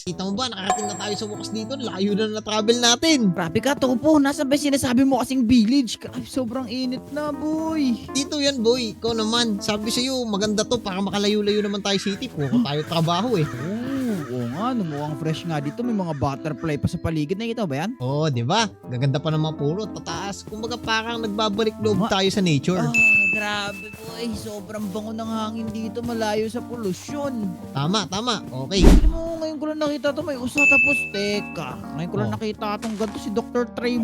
Wets, kita mo ba? Nakarating na tayo sa wakas dito. Layo na na-travel natin. Grabe ka, Topo. Nasaan ba yung sinasabi mo kasing village? Grabe, sobrang init na, boy. Dito yan, boy. Ikaw naman. Sabi sa'yo, maganda to para makalayo-layo naman tayo city. Puro tayo trabaho eh. Oo nga, mukhang fresh nga dito. May mga butterfly pa sa paligid. Nakikita mo ba yan? Oo, di ba? Gaganda pa ng mga puno. Tataas. Kumbaga parang nagbabalik loob tayo sa nature. Grabe, boy. Sobrang bango ng hangin dito. Malayo sa polusyon. Tama, tama. Okay. Hindi mo, ngayon ko lang nakita to may usa tapos teka. Ngayon ko lang nakita itong ganito si Dr. Trey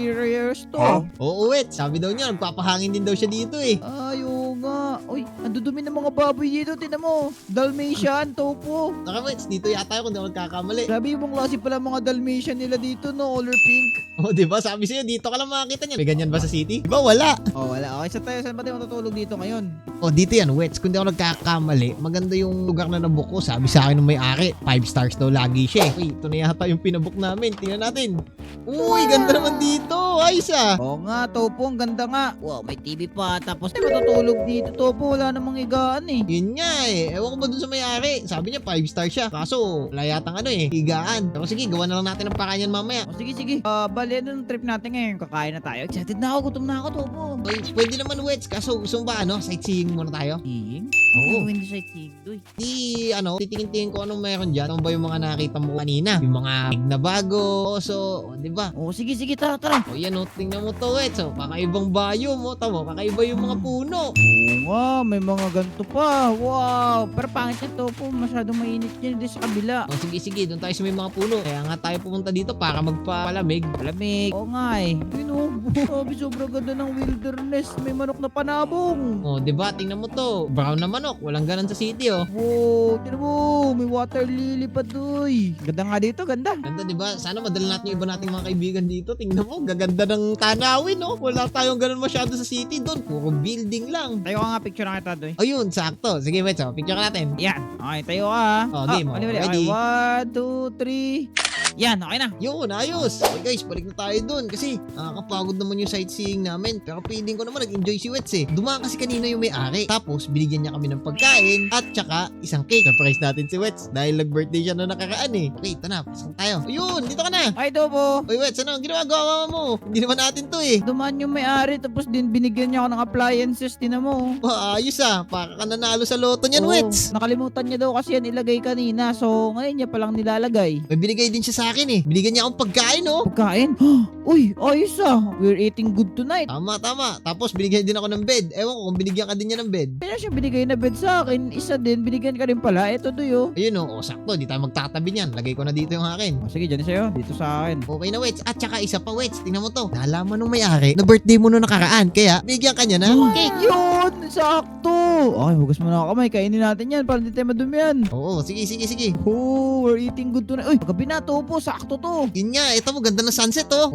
Reyes to. Oo, Wets. Sabi daw niya, nagpapahangin din daw siya dito eh. Ayaw nga. Uy, ang dudumi ng mga baboy dito. Tinan mo. Dalmatian, Topo. Saka, Wets, dito yata yun kung di ako nagkakamali. Grabe yung klase pala mga Dalmatian nila dito, no? Color pink. Oo, di ba? Sabi sa'yo, dito ka lang makakita niya. May ganyan ba sa city? Di ba? Wala. Oh, wala. Okay, saan ba tayo matutulog dito ngayon? O, dito yan, Wets. Kung di ako nagkakamali, maganda yung lugar na nabook ko. Sabi sa akin ng may-ari, 5 stars daw lagi siya. Uy, ito na yata yung pinabook namin. Tingnan natin. Uy, ganda naman dito. Ayos ah. Oo nga, Topo. Ang ganda nga. Wow, may TV pa. Tapos tayo matutulog dito, Topo. Wala namang higaan eh. Yun nga eh. Ewan ko ba dun sa may-ari? Sabi niya 5 star siya. Kaso, wala yatang higaan. Pero sige, gawa na lang natin ng pakanyan mamaya. O sige, sige. Bali, anong trip natin ngayon? Kakain na tayo. Excited na ako. Gutom na ako, Topo. Uy, pwede naman, Wets. Kaso, gusto mo ba, sightseeing muna tayo? Sightseeing? Oo. Hindi sightseeing, doy. Di, titingin-tingin ko anong meron dyan. Ano ba yung mga nakita mo kanina? Yung mga big na bago, oso, di ba? O sige, sige. Tara, tara. O yan, tingnan mo to, Wets. So, kakaibang bayo mo. Tamo, kakaiba yung mga puno. Oo nga, may mga ganito pa. Wow. Pero pangit na, Topo. Masyadong mainit yan dito sa kabila. O sige, sige, doon tayo sa may mga puno. Kaya nga tayo pumunta dito para magpalamig. Malamig. Oo nga eh. Yun o. Sabi, sobrang ganda ng wilderness. May manok na panabong. O, di ba? Tingnan mo to. Brown na manok. Walang ganan sa city, oh. Wow, tinan mo, may water lily pa doy. Ganda nga dito, ganda. Ganda, di ba? Sana madala natin yung iba nating mga kaibigan dito. Tingnan mo, gaganda ng tanawin, no? Wala tayong ganun masyado sa city doon. Puro building lang. Tayo ka nga, picture na kita doy. Ayun, sakto. Sige, wait, so, picture ka natin. Yan, okay, tayo ka ha. Oh, game, mali, mali. ready? Okay, 1, 2, 3. Yan, okay na. Yun, ayos. Okay guys, balik na tayo doon kasi nakakapagod naman yung sightseeing namin. Pero feeling ko naman nag-enjoy si Wets eh. Dumaan kasi kanina yung may-ari. Tapos binigyan niya kami ng pagkain at tsaka isang cake. Surprise natin si Wets dahil nag-birthday siya na nakaraan eh. Okay, ito na. Pasok tayo. Ayun, dito ka na. Ay, Topo. Uy, Wets, ano ang ginagawa mo? Hindi naman natin to eh. Dumaan yung may-ari tapos din binigyan niya ako ng appliances. Tinan mo. Ayos ah. Para ka nanalo sa loto niyan, Oo, Wets. nakalimutan niya daw kasi yan ilagay kanina. So, ngayon niya palang nilalagay. May binigay din siya sa akin eh. Binigyan niya akong pagkain oh. Pagkain? Uy, ayos ah. We're eating good tonight. Tama, tama. Tapos binigyan din ako ng bed. Ewan ko kung binigyan ka din niya ng bed. Kaya siya binigay na bed sa akin. Isa din, binigyan ka rin pala. Ito doyo. Ayun oh, sakto. Di tayo magtatabi niyan. Lagay ko na dito yung akin. O, sige, dyan sa'yo. Dito sa akin. Okay na, Wets. At saka isa pa, Wets. Tingnan mo to. Nalaman nung may-ari na birthday mo nung nakaraan. Kaya, bigyan ka niya ng cake. Yun! Sakto! Okay, hugas mo na ako kamay. Kainin natin yan para hindi tayo madumi yan. Oo, sige, sige, sige. Oh, we're eating good tonight. Uy, gabi na, Topo. Sakto to. Yun nga, ito mo, ganda ng sunset, oh.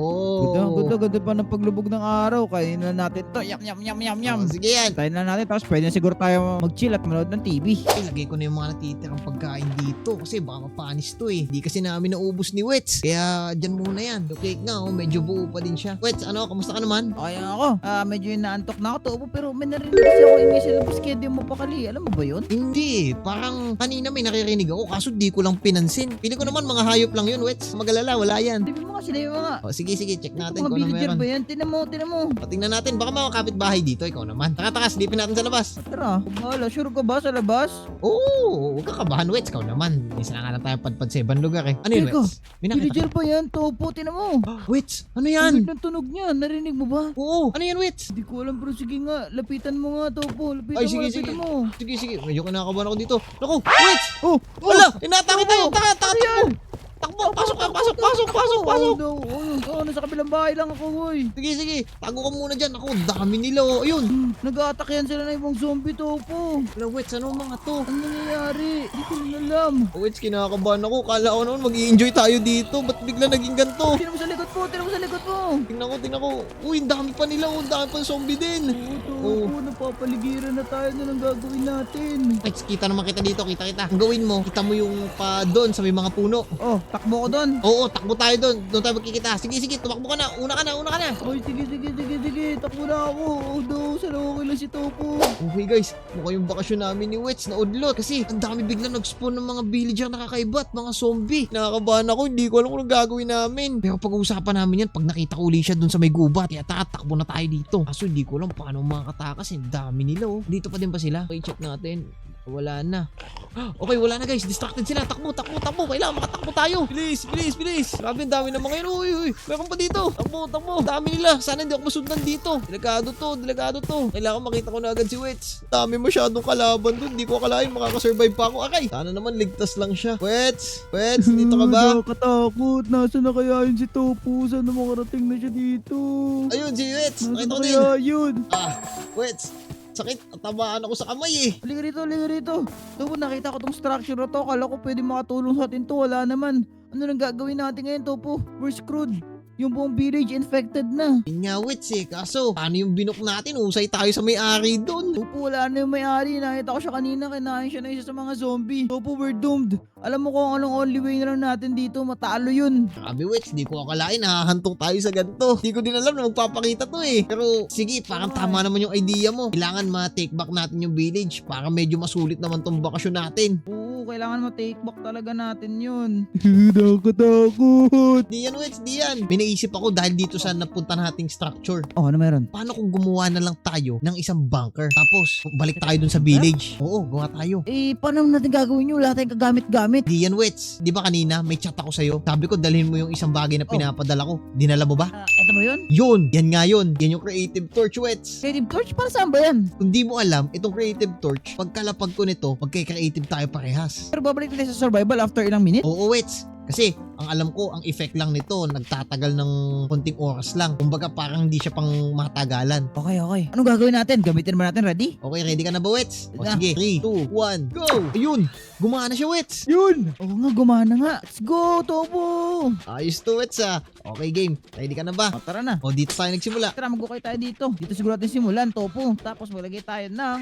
Ganda pa ng paglubog ng araw. Kainin na natin to. Yum, yum, yum, yum, yum. Oh, sige yan. Kainin na natin. Tapos pwede na siguro tayo mag-chill at manood ng TV. Ilagay ko na yung mga natitirang pagkain dito. Kasi baka mapanis to eh. Di kasi namin naubos ni Wets. Kaya, dyan muna yan. The cake nga, oh. Medyo buo pa din siya. Wets, ano, kamusta ka naman? Okay ako. Medyo naantok na ako, Topo. Pero may narinig kasi ako ingay sa labas kaya di mo pakali. Alam mo ba yun? Hindi, parang kanina may naririnig ako kaso di ko lang pinansin. Pili ko naman mga hayop lang yun, Wets. Magalala, wala yan. Sabi mo nga sila yung mga... O, sige, sige, check natin Mga kung ano villager meron. ba yan? Tinan mo, tinan mo. O, tingnan natin, baka mga kapitbahay dito, ikaw naman. Tara, tara, silipin natin sa labas. Tara, bahala. Sure ka ba sa labas? Oo, huwag ka kabahan, Wets. Ikaw naman. Isa na nga lang tayo padpad sa ibang lugar eh. Ano yun, Teka, Wets? May nakita Villager ba yan? Topo, tinan mo. ka? Wets, ano Ang yan? weird ng tunog niya. Narinig mo ba? Oo, ano yan, Wets? Hindi ko alam pero sige nga. Lapitan mo nga, Topo. Lapitan Ay, mo, sige, lapitan sige. mo. Sige, sige. Medyo kinakabahan ako dito. Naku, Wets! Oh! Wala! Inatake tayo! Ano Taka, taka, takbo! Takbo! Pasok ka! Pasok! Pasok! Pasok! Pasok! Nasa kabilang bahay lang ako, boy. Sige, sige. Tago ka muna dyan. Ako, dami nila. Oh. Ayun. Nag-a-attack yan sila na ibang zombie, Topo. Wala, Wets. Ano mga to? Ano nangyayari? Hindi ko rin alam. Wets, kinakabahan ako. Kala ko naman mag-i-enjoy tayo dito. Ba't bigla naging ganito? Tingnan mo sa likod mo, tingnan mo sa likod mo. Tingnan ko, tingnan ko. Uy, ang dami pa nila. Ang dami pa zombie din. Oo, Topo, napapaligiran na tayo na ng gagawin natin. Wets, kita naman kita dito. Kita kita. Ang gawin mo, kita mo yung pa doon sa may mga puno. Oh, takbo Takbo ko doon. Oo, takbo tayo doon. Doon tayo magkikita. Sige, tumakbo ka na. Una ka na. Oy, sige. Takbo na ako. Oh no, sana okay lang si Topo. Okay guys, mukhang yung bakasyon namin ni Wets na udlot kasi ang dami biglang nag-spawn ng mga villager na kakaiba at mga zombie. Nakakabahan ako, hindi ko alam kung anong gagawin namin. Pero pag-uusapan namin yan pag nakita ko uli siya dun sa may gubat. Kaya takbo na tayo dito. Kaso hindi ko alam paano makakatakas. Ang dami nila oh. Dito pa din ba sila? Okay, check natin. Wala na. Okay, wala na guys. Distracted sila. Takbo. Kailangan makatakbo tayo. Bilis. Grabe, ang dami na mga yun. Uy. Meron pa dito. Takbo. Dami nila. Sana hindi ako masundan dito. Delikado to. Kailangan makita ko na agad si Wets. Dami masyadong kalaban dun. Hindi ko akalain makakasurvive pa ako. Okay. Sana naman ligtas lang siya. Wets, dito ka ba? Nakakatakot. Nasaan na kaya yun si Topo? Sana makarating na siya dito? Ayun, si Wets. Nasaan Nakita na ko din. kaya yun? Wets. Sakit. Tamaan ako sa kamay eh. Liga rito. Topo, nakita ko tong structure na to. Kala ko pwede makatulong sa atin to. Wala naman. Ano nang gagawin natin ngayon, Topo? We're screwed. Yung buong village infected na. Yun nga, Wets eh. Kaso, paano yung binok natin? Usay tayo sa may-ari doon. Topo, wala na yung may-ari. Nakita ko siya kanina. Kinain siya na isa sa mga zombie. Topo, we're doomed. Alam mo kung anong only way na lang natin dito. Matalo yun. Grabe, Wets. Di ko akalain. Nakahantong tayo sa ganito. Di ko din alam na magpapakita to eh. Pero, sige, parang tama naman yung idea mo. Kailangan ma-take back natin yung village para medyo masulit naman tong bakasyon natin. Oo, kailangan ma-take back talaga natin yun. Nakakatakot. Di yan, Wets. Di yan. May naisip ako dahil dito sa napunta nating structure. Oh, ano meron? Paano kung gumawa na lang tayo ng isang bunker? Tapos, balik tayo dun sa village. Oo, gawa tayo. Paano natin gagawin yun? Wala tayong kagamit-gamit. Di yan, Wets. Di ba kanina may chat ako sa'yo? Sabi ko dalhin mo yung isang bagay na pinapadala ko. Dinala mo ba? Eto ba yun? Yun! Yan nga yun. Yan yung creative torch, Wets. Creative torch? Para saan ba yan? Kung di mo alam, itong creative torch, pagkalapag ko nito, magkay-creative tayo parehas. Pero babalik tayo sa survival after ilang minute? Oo, Wets. Kasi, ang alam ko, ang effect lang nito, nagtatagal ng konting oras lang. Kumbaga, parang hindi siya pang matagalan. Okay. Anong gagawin natin? Gamitin ba natin? Ready? Okay, ready ka na ba, Wets? O Na. sige, 3, 2, 1, go! Ayun! Gumana siya, Wets! Yun! Oo nga, gumana nga. Let's go, Topo! Ayos to, Wets ah. Okay, game. Ready ka na ba? O, tara na. O, dito tayo nagsimula. Tara, mag-ukay tayo dito. Dito siguro natin simulan, Topo. Tapos maglagay tayo ng...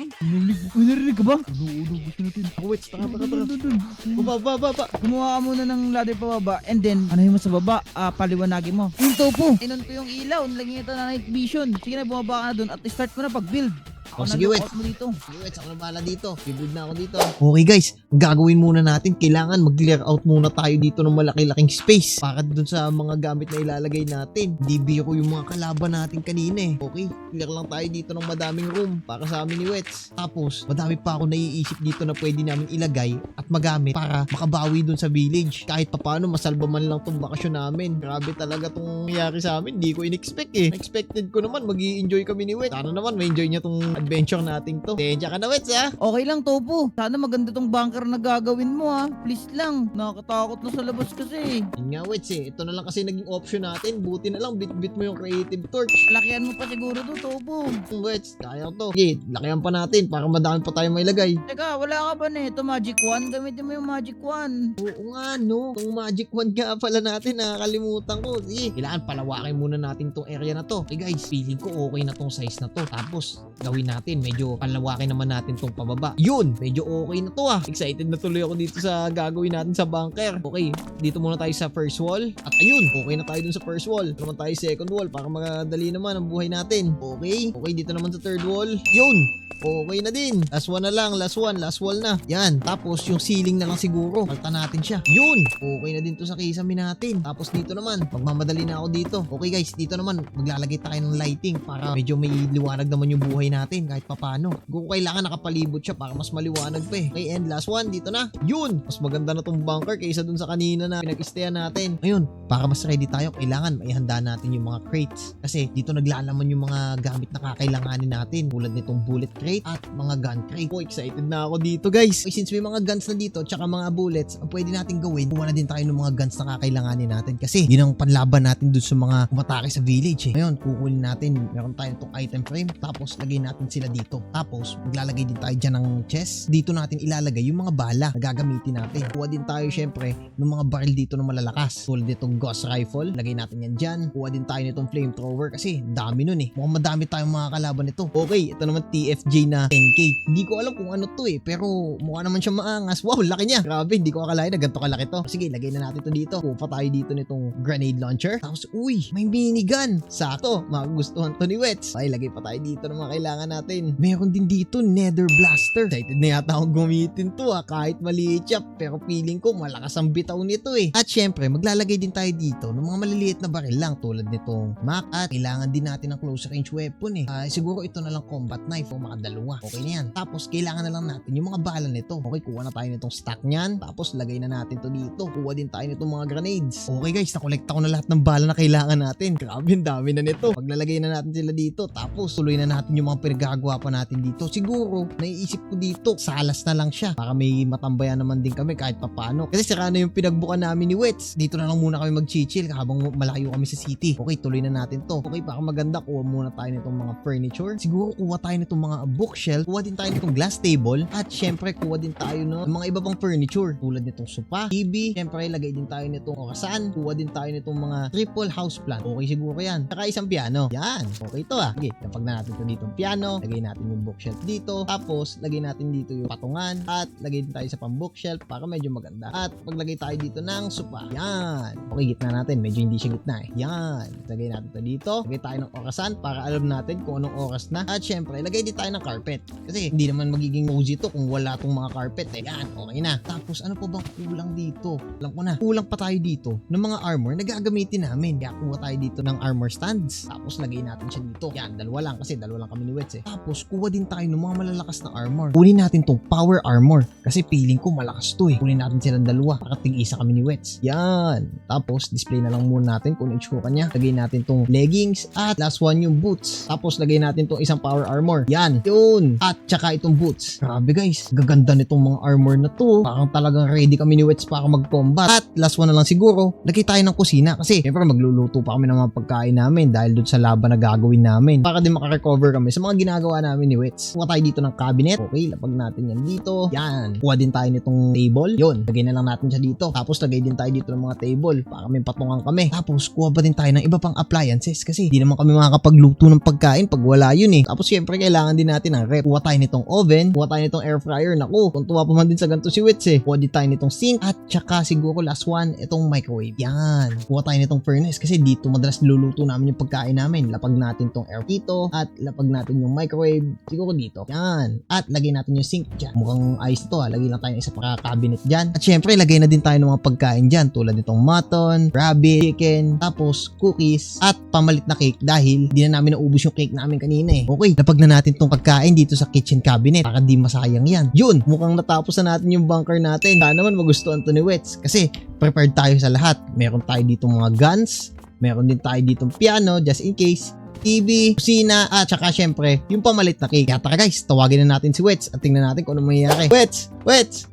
Narinig ka ba? Gusto natin. Wets, tara. Dun. Baba. Gumawa ka muna ng ladder pababa and then ano yung sa baba, paliwanagin mo. Yung Topo, inon ko yung ilaw, nilagyan ito na night vision. Sige na, bumaba ka na dun at start mo na pag-build. O, sige, Wets. Mo dito. Sige, Wets, ako na bahala dito. Bibud na ako dito. Okay, guys. Ang gagawin muna natin, kailangan mag-clear out muna tayo dito ng malaki-laking space para dun sa mga gamit na ilalagay natin. Di biro yung mga kalaban natin kanina eh. Okay, clear lang tayo dito ng madaming room para sa amin ni Wets. Tapos, madami pa ako naiisip dito na pwede namin ilagay at magamit para makabawi dun sa village. Kahit papaano, masalba man lang tong bakasyon namin. Grabe talaga tong nangyari sa amin. Di ko in-expect eh. Expected ko naman, mag-i-enjoy kami ni Wets. Sana naman, may-enjoy niya tong adventure nating to. Tensya ka na, Wets ha? Okay lang, Topo. Sana maganda tong bunker na gagawin mo ha. Please lang. Nakakatakot na sa labas kasi. Yun nga, Wets eh. Ito na lang kasi naging option natin. Buti na lang, bit-bit mo yung creative torch. Lakihan mo pa siguro to, Topo. Wets, kaya to. Okay, lakihan pa natin para madami pa tayo mailagay. Teka, wala ka ba nito Magic Wand? Gamitin mo yung Magic Wand. Oo nga, no. Itong magic wand nga pala natin, nakakalimutan ko. Sige, kailangan palawakin muna natin tong area na to. Okay guys, feeling ko okay na tong size na to. Tapos, gawin natin, medyo palawakin naman natin tong pababa. Yun, medyo okay na to ah. Excited na tuloy ako dito sa gagawin natin sa bunker. Okay, dito muna tayo sa first wall. At ayun, okay na tayo dun sa first wall. Dito naman tayo second wall para madali naman ang buhay natin. Okay, dito naman sa third wall. Yun, okay na din. Last one na lang, last wall na. Yan, tapos yung ceiling na lang siguro. Palta natin siya. Yun, okay na din to sa kisame natin. Tapos dito naman, magmamadali na ako dito. Okay guys, dito naman, maglalagay tayo ng lighting para medyo may liwanag naman yung buhay natin kahit papano. Kung kailangan nakapalibot siya para mas maliwanag pa eh. Okay, and last one, dito na. Yun, mas maganda na tong bunker kaysa dun sa kanina na pinag-stayan natin. Ngayon, para mas ready tayo, kailangan may handa natin yung mga crates. Kasi dito naglalaman yung mga gamit na kakailanganin natin. Tulad nitong bullet crate at mga gun crate. Oh, excited na ako dito guys. Okay, since may mga guns na dito, tsaka mga bullets, ang pwede natin gawin, kuha na din tayo ng mga guns na kakailanganin natin. Kasi yun ang panlaban natin dun sa mga umatake sa village eh. Ngayon, kukunin natin, meron tayo itong item frame, tapos lagay natin sila dito. Tapos, maglalagay din tayo dyan ng chest. Dito natin ilalagay yung mga bala na gagamitin natin. Kuha din tayo syempre ng mga baril dito na malalakas. Tulad nitong ghost rifle, lagay natin yan dyan. Kuha din tayo nitong flamethrower kasi dami nun eh. Mukhang madami tayong mga kalaban nito. Okay, ito naman TFG na 10k. Hindi ko alam kung ano to pero mukha naman siya maangas. Wow, laki niya. Grabe, hindi ko akalain na ganito kalaki to. Sige, lagay na natin to dito. Kuha tayo dito nitong grenade launcher. Tapos, uy, may minigun. Sakto, magugustuhan to ni Wets. Ay, lagay pa tayo dito ng mga kailangan natin. Meron din dito, nether blaster. Excited na yata akong gamitin to kahit maliit siya. Pero feeling ko malakas ang bitaw nito At syempre, maglalagay din tayo dito ng mga maliliit na baril lang tulad nitong Mac. At kailangan din natin ng close range weapon siguro ito na lang combat knife o makadalawa. Okay na yan. Tapos, kailangan na lang natin yung mga bala nito. Okay, kuha na tayo nitong stock niyan. Tapos, lagay na natin to dito. Kuha din tayo nitong mga grenades. Okay guys, nakolekta ko na lahat ng bala na kailangan natin. Grabe, ang dami na nito. Paglalagay na natin sila dito. Tapos, tuloy na natin yung mga pinagagawa pa natin dito. Siguro, naiisip ko dito, salas na lang siya. Para may matambayan naman din kami kahit papano. Kasi sira na yung pinagbukan namin ni Wets. Dito na lang muna kami mag-chill habang malayo kami sa city. Okay, tuloy na natin to. Okay, para maganda, kuha muna tayo nitong mga furniture. Siguro, kuha tayo nitong mga bookshelf. Kuha din tayo nitong glass table. At syempre, kuha din tayo ng mga iba pang furniture. Tulad nitong sofa, TV. Syempre, lagay din tayo nitong orasan. Kuha din tayo nitong mga triple house plant. Okay, siguro yan. Saka isang piano. Yan. Okay to Sige, kapag na natin to dito yung piano, lagay natin yung bookshelf dito. Tapos, lagay natin dito yung patungan. At lagay din tayo sa pang bookshelf para medyo maganda. At paglagay tayo dito ng sofa. Yan. Okay, gitna natin. Medyo hindi siya gitna Yan. Lagay natin to dito. Lagay tayo ng orasan para alam natin kung anong oras na. At syempre, lagay din tayo ng carpet. Kasi hindi naman magiging cozy to kung wala tong mga carpet Yan. Okay na. Tapos, ano pa bang kulang dito? Alam ko na. Kulang pa tayo dito ng mga armor na gagamitin namin. Kaya kuha tayo dito ng armor stands. Tapos, lagay natin siya dito. Yan. Dalawa lang kasi dalawa lang kami ni Wets Tapos, kuha din tayo ng mga malalakas na armor. Kunin natin tong power armor. Kasi feeling ko malakas to Kunin natin silang dalawa. Para tig-isa kami ni Wets Yan. Tapos, display na lang muna natin kung itsura niya. Lagay natin tong leggings. At last one yung boots. Tapos, lagay natin tong isang power armor. Yan. Yun. At tsaka itong boots. Grabe guys. Gaganda nitong mga armor na to. Parang talagang ready kami ni Wets para mag-combat. At last one na lang siguro, lagay tayo ng kusina. Kasi syempre magluluto pa kami ng mga pagkain namin dahil dun sa laban na gagawin namin. Para din makarecover kami sa mga ginagawa namin ni Wets. Kuha tayo dito ng cabinet. Okay, lapag natin yan dito. Yan. Kuha din tayo nitong table. Yun. Lagay na lang natin siya dito. Tapos lagay din tayo dito ng mga table para may patungan kami. Tapos kuha pa din tayo ng iba pang appliances kasi di naman kami makakapagluto ng pagkain pag wala yun Tapos syempre kailangan din natin ng rep. Kuha tayo nitong oven. Kuha tayo nitong air fryer. Naku, kung tuwa pa man din sa ganito si Wets Kuha din tayo nitong sink. At tsaka siguro last one, itong microwave. Yan. Kuha tayo nitong furnace kasi dito madalas niluluto namin yung pagkain namin. Lapag natin tong air dito at lapag natin yung microwave siguro dito. Yan. At lagay natin yung sink dyan. Mukhang ayos to Lagay lang tayo ng isa pa cabinet dyan. At syempre, lagay na din tayo ng mga pagkain dyan tulad nitong mutton, rabbit, chicken, tapos cookies at pamalit na cake dahil di na namin naubos yung cake namin kanina Okay, lapag na natin tong pagkain dito sa kitchen cabinet para di masayang yan. Yun, mukhang natapos na natin yung bunker natin. Sana naman magustuhan to ni Wets kasi prepared tayo sa lahat. Meron tayo dito mga guns, meron din tayo dito piano just in case, TV, kusina, at saka syempre, yung pamalit na cake. Kaya tara guys, tawagin na natin si Wets at tingnan natin kung ano mangyayari. Wets!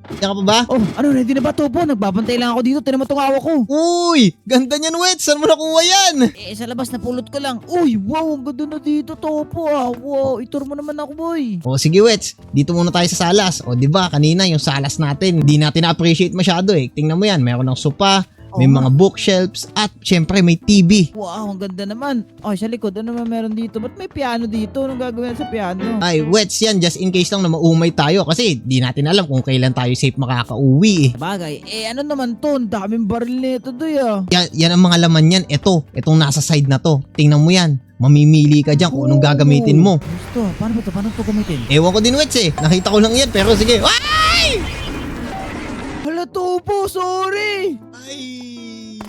Diyan ka pa ba? Oh, ano, ready na ba Topo? Nagbabantay lang ako dito. Tinan mo tong hawak ko. Uy! Ganda niyan Wets! Saan mo nakuha yan? Sa labas na pulot ko lang. Uy, wow, ang ganda na dito Topo Wow, itur mo naman ako boy. O sige Wets, dito muna tayo sa salas. O diba, kanina yung salas natin, hindi natin na-appreciate masyado Tingnan mo yan, meron ng sopa, may mga bookshelves, at syempre may TV. Wow, ang ganda naman. Sa likod, ano naman meron dito? Ba't may piano dito? Anong gagawin sa piano? Ay, Wets yan, just in case lang na maumay tayo kasi di natin alam kung kailan tayo safe makakauwi Bagay, ano naman to? Ang daming baril nito doy Yan ang mga laman yan. Itong nasa side na to. Tingnan mo yan. Mamimili ka dyan kung anong gagamitin mo. Gusto, paano ba to? Paano to gamitin? Ewan ko din Wets Nakita ko lang yan pero sige. Ay! Hala Topo, sorry! Ay!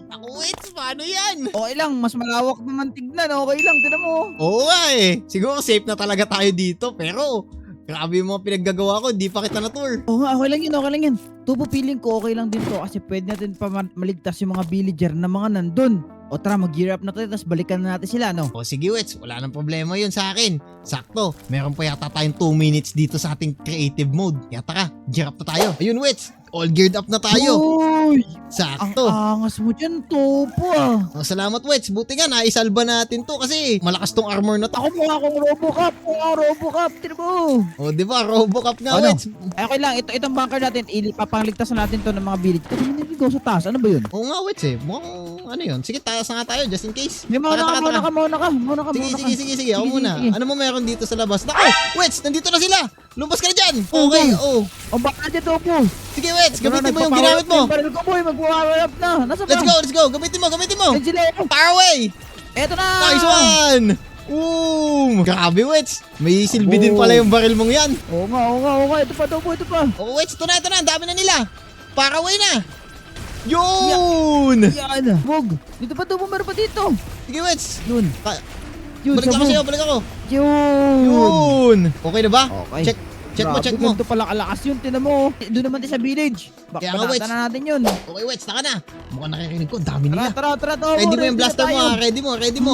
Ako Wets, paano yan? Okay lang, mas malawak naman tignan. Okay lang, tinan mo. Oo nga Siguro safe na talaga tayo dito pero grabe yung mga pinaggagawa ko, di pa kita na-tour. Oo nga, okay lang yan. Tubo, feeling ko okay lang din to kasi pwede natin pa maligtas yung mga villager na mga nandun. O tara, mag-gear up na tayo, tapos balikan na natin sila, no? O sige Wets, wala nang problema yun sa akin. Sakto, meron pa yata tayong 2 minutes dito sa ating creative mode. Kaya tara, gear up na tayo. Ayun Wets, all geared up na tayo. Uy! Ang Sakto. angas mo dyan, Topo ah. Oh, salamat, Wets. Buti nga, naisalba natin to kasi malakas tong armor na to. Ako mukha akong Robocop. Robocop. Tira mo. Oh, di ba? Robocop nga, Ano? Wets. Ay, okay lang. Itong bunker natin, papangligtas na natin to ng mga village. Kasi niligaw sa taas. Ano ba yun? Oo nga, Wets eh. Mukhang ano yun. Sige, taas na nga tayo just in case. Hindi, mauna Taka, taka, taka. ka. Sige. Ako Sige, muna. sige. Ano mo meron dito sa labas? Nako! Wets, nandito na sila! Lumabas ka na dyan! Okay, oh. O baka dyan, Topo. Sige, Wets, gamitin mo yung ginamit mo. Baril ko, boy. Magpapower up na. Nasa ba? Let's go. Gamitin mo. Ayun sila. Fire away! Eto na. Nice one! Boom! Grabe, Wets. May silbi din pala yung baril mong yan. Oo nga. Ito pa, Topo. Oh, Wets, ito na. Ang dami na nila. Fire away na. Yun! Yan. Wog. Dito pa, Topo. Meron pa dito. Sige, Wets. Yun. Balik ako sa'yo, balik ako. Yun. Yun! Okay na ba? Okay. Check mo. Ganito pala kalakas yun, tinan mo. Doon naman tayo sa village. Kaya nga, Wets. Bakit na natin yun. Okay, Wets, taka na. Mukhang nakikirinig ko. Ang dami nila. Tara, Topo. Ready mo yung blaster mo, ha? Ready mo.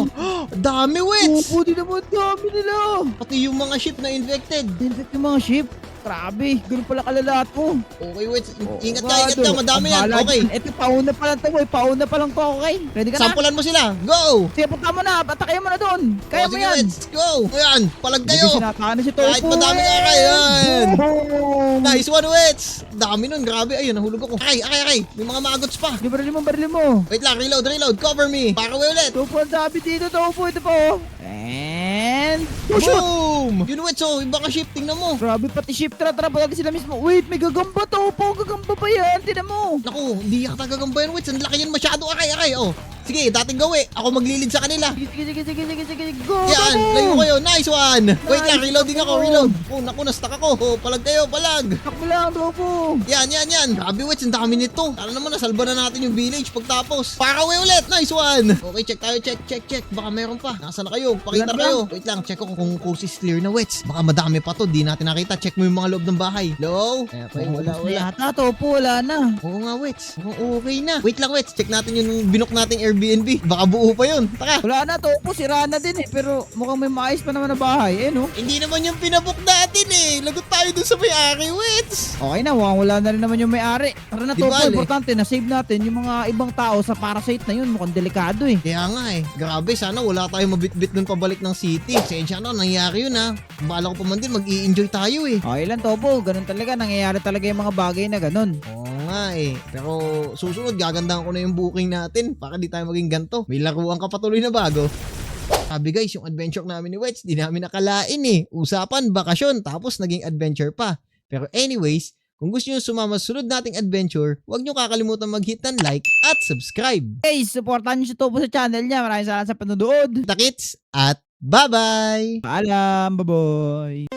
Dami, Wets! Opo, di naman dami nila. Pati yung mga ship na infected. Infect yung mga ship. Grabe, ganun pala kalalahat mo. Okay, Wets. Ingat Oo, ka. Gado. Madami Ang yan. bahala Okay. dyan. Ito, pauna pa lang to, boy. Pauna pa lang to, okay? Ready ka na? Sampulan mo sila. Go! Sige, punta mo na. Atakayan mo na doon. Kaya Oh, mo sige, yan. Wets. Go! Ayan, palag kayo. Hindi sinatahan na si Topo. Kahit madami ka, yan. Boom! Nice one, Wets. Dami nun. Grabe. Ayun, nahulog ako. Akay. May mga magots pa. Di baril mo. Wait lang. Reload. Cover me. Para away ulit. Topo, ang sabi dito, Topo. Ito po. And... Oh, shoot! Boom! Yun, Wets. Oh, iba ka ship. Tingnan mo. Grabe, pati ship. Tara, bagay sila mismo. Wait, may gagamba, Topo. Gagamba pa yan. Tinan mo. Naku, hindi yata gagamba yan, Wets. Ang laki yan masyado. Akay. Oh. Sige, dating gawi. Ako maglilid sa kanila. Sige. Go, Yan, Topo. layo kayo. Nice one. Wait lang, Nice, reloading ako. Topo. Reload. Oh, naku, na-stuck ako. Oh, palag kayo, palag. Takbo lang, Topo. Yan. Grabe, Wets. Ang dami nito. Tara naman, nasalba na natin yung village pagtapos. Para away ulit. Nice one. Okay, check tayo. Check. Baka meron pa. Nasaan na kayo? Pakita Wala kayo. Wait lang, check ko kung coast is clear na, Wets. Baka madami pa to. Di natin nakita. Check mo yung mga loob ng bahay. Hello? Wala. Yata, Topo. Wala na. Oo nga, Wets. Okay na. Wait lang, Wets. Check natin yung binok nating Airbnb. Baka buo pa yun. Taka. Wala na, Topo. Sira na din eh. Pero mukhang may maayos pa naman na bahay. Eh, no? Hindi naman yung pinabook natin eh. Lagot tayo dun sa may-ari, Wets. Okay na, mukhang wala na rin naman yung may-ari. Tara na, Di Topo. bale. Importante na save natin yung mga ibang tao sa parasite na yun. Mukhang delikado eh. Kaya nga eh. Grabe, sana wala tayong mabitbit nun pabalik ng city. Sensya na, nangyari yun ha. Bala ko pa man din, mag-i-enjoy tayo eh. Okay lang, Topo. Ganun talaga. Nangyayari talaga yung mga bagay na ganun. Oo nga eh. Pero susunod, gagandahan ko na yung booking natin para di tayo maging ganto. May laruan ka patuloy na bago. Sabi guys, yung adventure namin ni Wets, di namin nakalain eh. Usapan, bakasyon, tapos naging adventure pa. Pero anyways, kung gusto nyo sumama sa sunod nating adventure, huwag nyo kakalimutan mag-hit ng like at subscribe. Guys, supportan nyo si Topo sa channel niya. Maraming salamat sa panonood. Takits at bye-bye! Paalam. Bye-bye.